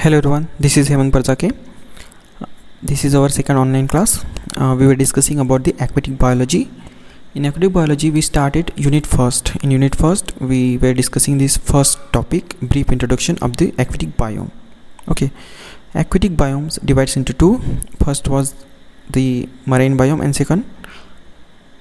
Hello everyone, this is Hemant Parzake. This is our second online class. We were discussing about the aquatic biology. In aquatic biology, we started unit first. In unit first, we were discussing this first topic, brief introduction of the aquatic biome. Okay, aquatic biomes divides into two. First was the marine biome and second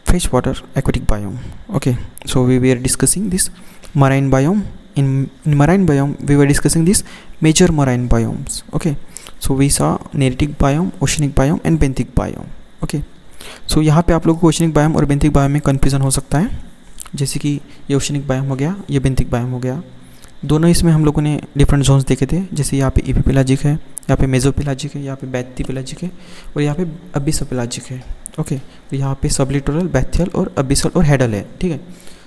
freshwater aquatic biome. Okay, so we were discussing this marine biome. In marine biome, we were discussing these major marine biomes. Okay, so we saw neritic biome, oceanic biome and benthic biome. Okay, so यहाँ पे आप लोगों को oceanic biome और benthic biome में confusion हो सकता है, जैसे कि ये ओशनिक बायोम हो गया, ये बेंथिक बायोम हो गया. दोनों इसमें हम लोगों ने डिफरेंट जोन्स देखे थे, जैसे यहाँ पे इपीपेलाजिक है, यहाँ पे मेजोपेलाजिक है, यहाँ पे बैथिपेलाजिक है और यहाँ पे अबिसोपेलाजिक है. ओके, तो यहाँ पे सबलिटोरल, बैथियल और अबिसल और हेडल है. ठीक है,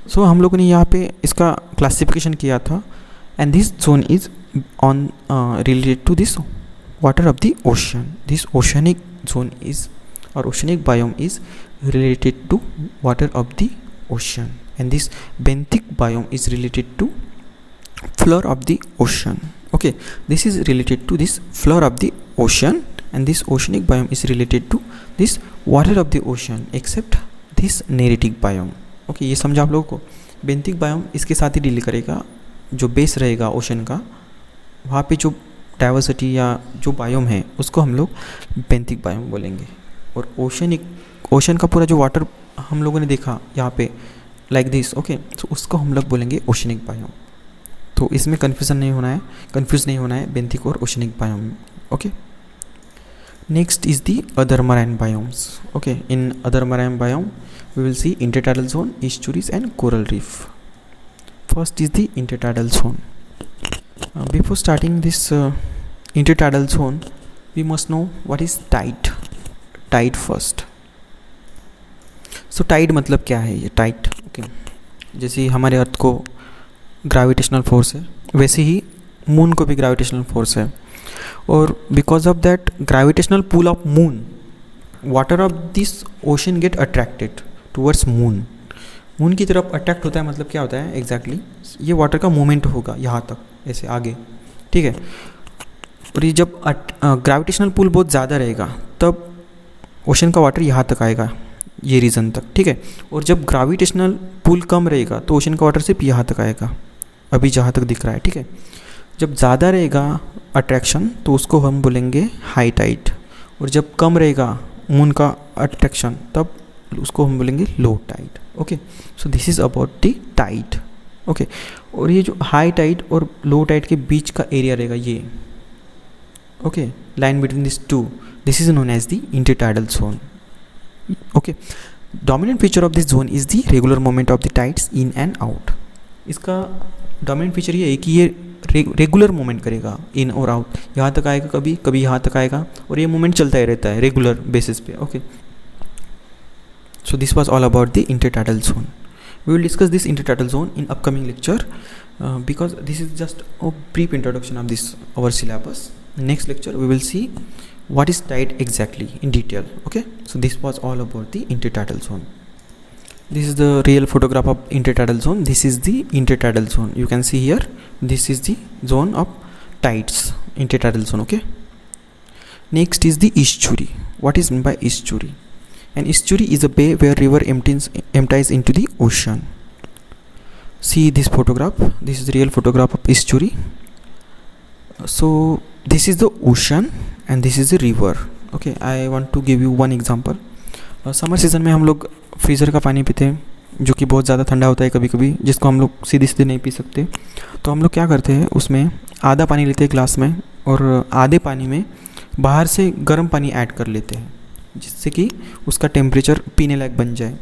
सो हम लोगों ने यहाँ पे इसका क्लासिफिकेशन किया था and this zone is on related to this water of the ocean. This oceanic zone is or oceanic biome is related to water of the ocean and this benthic biome is related to floor of the ocean. Okay, this is related to this floor of the ocean and this oceanic biome is related to this water of the ocean except this neritic biome. Okay, ये समझा आप लोगों को. benthic biome इसके साथ ही deal करेगा, जो base रहेगा ओशन का, वहाँ पे जो डाइवर्सिटी या जो बायोम है उसको हम लोग benthic biome बोलेंगे. और ओशन का पूरा जो वाटर हम लोगों ने देखा यहाँ पे लाइक दिस. ओके, तो उसको हम लोग बोलेंगे ओशनिक बायोम. तो इसमें कंफ्यूज नहीं होना है बेंथिक और oceanic biome. Okay, next is the other marine biomes. Okay, in other marine biome we will see intertidal zone, estuaries and coral reef. First is the intertidal zone. Before starting this intertidal zone we must know what is tide first. So tide मतलब क्या है ये Tide? Okay, जैसे हमारे अर्थ को gravitational force है, वैसे ही moon को भी ग्रेविटेशनल फोर्स है. और because of that gravitational pull of moon, water of this ocean get attracted towards moon. Moon की तरफ अट्रैक्ट होता है, मतलब क्या होता है एग्जैक्टली ये वाटर का मूवमेंट होगा यहाँ तक, ऐसे आगे. ठीक है, और ये जब ग्रेविटेशनल पुल बहुत ज़्यादा रहेगा तब ओशन का वाटर यहाँ तक आएगा, ये रीज़न तक. ठीक है, और जब ग्रेविटेशनल पुल कम रहेगा तो ओशन का वाटर सिर्फ यहाँ तक आएगा, अभी जहाँ तक दिख रहा है. ठीक है, जब ज़्यादा रहेगा अट्रैक्शन तो उसको हम बोलेंगे हाई टाइड, और जब कम रहेगा मून का अट्रैक्शन तब उसको हम बोलेंगे low tide. Okay, so this is about the tide. Okay, और ये जो हाई टाइड और लो टाइड के बीच का एरिया रहेगा ये, okay, line between these two, this is known as the intertidal zone. Okay, dominant feature of this zone is the regular movement of the tides in and out. इसका dominant feature ये है कि ये regular movement करेगा इन और out. यहाँ तक आएगा, कभी कभी यहाँ तक आएगा, और ये मूवमेंट चलता ही रहता है रेगुलर बेसिस पे. Okay, so this was all about the intertidal zone. We will discuss this intertidal zone in upcoming lecture because this is just a brief introduction of this our syllabus. Next lecture we will see what is tide exactly in detail. Okay, so this was all about the intertidal zone. This is the real photograph of intertidal zone. This is the intertidal zone. You can see here, this is the zone of tides, intertidal zone. Okay, next is the estuary. What is meant by estuary? An estuary is a bay where river empties into the ocean. See this photograph. This is the real photograph of estuary. So this is the ocean and this is the river. Okay, I want to give you one example. Summer season में हम लोग freezer का पानी पीते हैं, जो कि बहुत ज़्यादा ठंडा होता है कभी कभी, जिसको हम लोग सीधे सीधे नहीं पी सकते. तो हम लोग क्या करते हैं, उसमें आधा पानी लेते हैं ग्लास में और आधे पानी में बाहर से गर्म पानी ऐड कर लेते हैं, जिससे कि उसका टेम्परेचर पीने लायक बन जाए.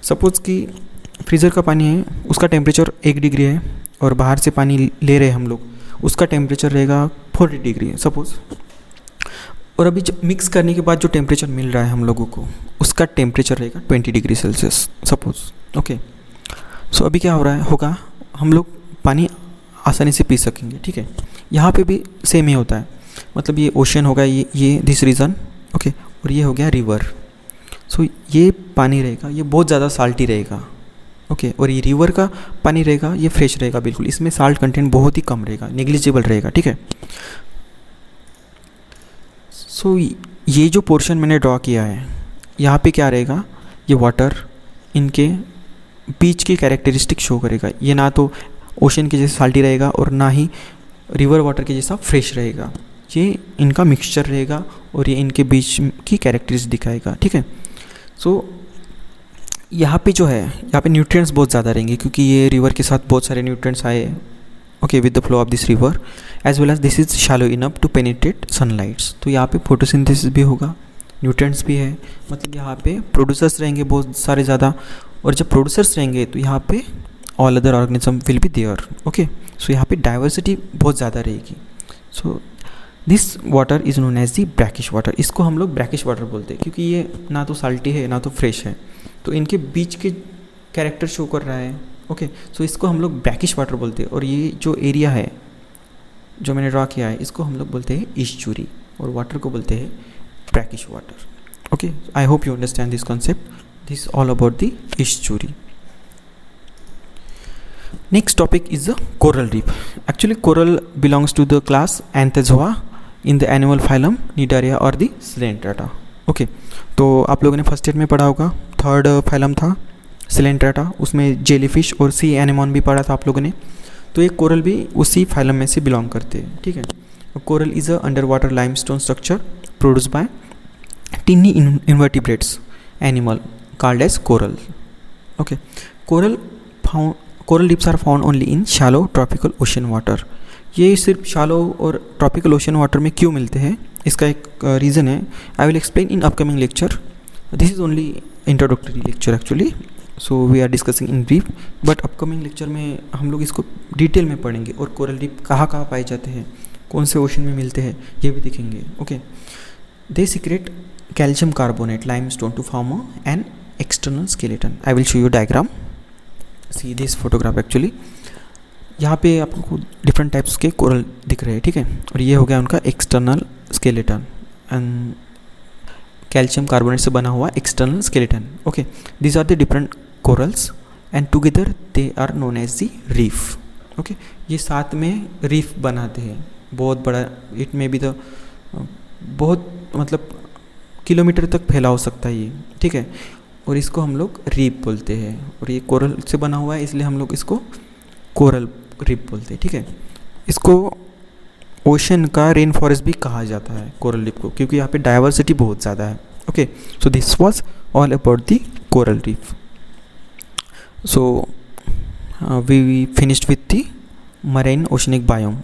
सपोज़ कि फ्रीज़र का पानी है, उसका टेम्परेचर 1 डिग्री है और बाहर से पानी ले रहे हैं हम लोग, उसका टेम्परेचर रहेगा 40 डिग्री है सपोज़. और अभी जब मिक्स करने के बाद जो टेम्परेचर मिल रहा है हम लोगों को, उसका टेम्परेचर रहेगा 20 डिग्री सेल्सियस सपोज़. ओके, सो अभी क्या हो रहा है होगा, हम लोग पानी आसानी से पी सकेंगे. ठीक है, यहाँ पे भी सेम ही होता है, मतलब ये ओशन होगा, ये दिस रीजन. ओके, और ये हो गया रिवर. सो ये पानी रहेगा, ये बहुत ज़्यादा साल्टी रहेगा. ओके, और ये रिवर का पानी रहेगा, ये फ्रेश रहेगा बिल्कुल, इसमें साल्ट कंटेंट बहुत ही कम रहेगा, नेग्लिजिबल रहेगा. ठीक है, सो ये जो पोर्शन मैंने ड्रॉ किया है, यहाँ पे क्या रहेगा, ये वाटर इनके बीच की कैरेक्टरिस्टिक शो करेगा। ये ना तो ओशन के जैसा साल्टी रहेगा और ना ही रिवर वाटर के जैसा फ्रेश रहेगा। ये इनका मिक्सचर रहेगा और ये इनके बीच की कैरेक्टरिस्टिक दिखाएगा, ठीक है। सो यहाँ पे जो है, यहाँ पे न्यूट्रिएंट्स बहुत ज़्यादा रहेंगे क्योंकि ये रिवर के साथ बहुत सारे न्यूट्रिएंट्स आए, okay, with the flow of this river, as well as this is shallow enough to penetrate sunlights. तो यहाँ पे फोटोसिंथेसिस भी होगा, न्यूट्रिएंट्स भी है, मतलब यहाँ पे प्रोड्यूसर्स रहेंगे बहुत सारे ज़्यादा। और जब प्रोड्यूसर्स रहेंगे तो यहाँ पे all other organism will be there, okay. So यहाँ पे डाइवर्सिटी बहुत ज़्यादा रहेगी। So this water is known as the brackish water. इसको हम लोग ब्रैकिश वाटर बोलते हैं क्योंकि ये ना तो साल्टी है ना तो फ्रेश है, तो इनके बीच के कैरेक्टर शो कर रहा है, ओके। सो इसको हम लोग ब्रैकिश वाटर बोलते हैं। और ये जो एरिया है जो मैंने ड्रॉ किया है, इसको हम लोग बोलते हैं ईस्चुरी, और वाटर को बोलते हैं brackish water, okay. I hope you understand this concept. This is all about the estuary. Next topic is the coral reef. Actually coral belongs to the class Anthozoa in the animal phylum Cnidaria or the Coelenterata. Okay, तो आप लोगों ने first year में पढ़ा होगा, third phylum था Coelenterata, उसमें jellyfish और सी एनेमोन भी पढ़ा था आप लोगों ने। तो ये कोरल भी उसी फाइलम में से बिलोंग करते हैं, ठीक है। Coral is a under water limestone structure produce by टिनी invertebrates animal called as coral. Okay, coral reefs are found only in shallow tropical ocean water. ये सिर्फ shallow और tropical ocean water में क्यों मिलते हैं, इसका एक रीज़न है, I will explain in upcoming lecture. This is only introductory lecture actually, so we are discussing in brief, but upcoming lecture में हम लोग इसको डिटेल में पढ़ेंगे और coral reef कहाँ कहाँ पाए जाते हैं, कौन से ओशन में मिलते हैं, ये भी दिखेंगे, okay. They secrete calcium carbonate limestone to form an external skeleton. I will show you diagram. See this photograph actually. यहाँ पे आपको डिफरेंट टाइप्स के कोरल दिख रहे हैं, ठीक है। और ये हो गया उनका external skeleton and calcium carbonate से बना हुआ external skeleton, okay. These are the different corals and together they are known as the reef, okay. ये साथ में रीफ बनाते हैं, बहुत बड़ा, इट में भी तो बहुत मतलब किलोमीटर तक फैला हो सकता है ये, ठीक है। और इसको हम लोग रीफ बोलते हैं, और ये कोरल से बना हुआ है इसलिए हम लोग इसको कोरल रीफ बोलते हैं, ठीक है। इसको ओशन का रेन फॉरेस्ट भी कहा जाता है कोरल रीफ को, क्योंकि यहाँ पे डाइवर्सिटी बहुत ज़्यादा है, okay. So this was all about the coral reef. So we finished with the marine oceanic biome.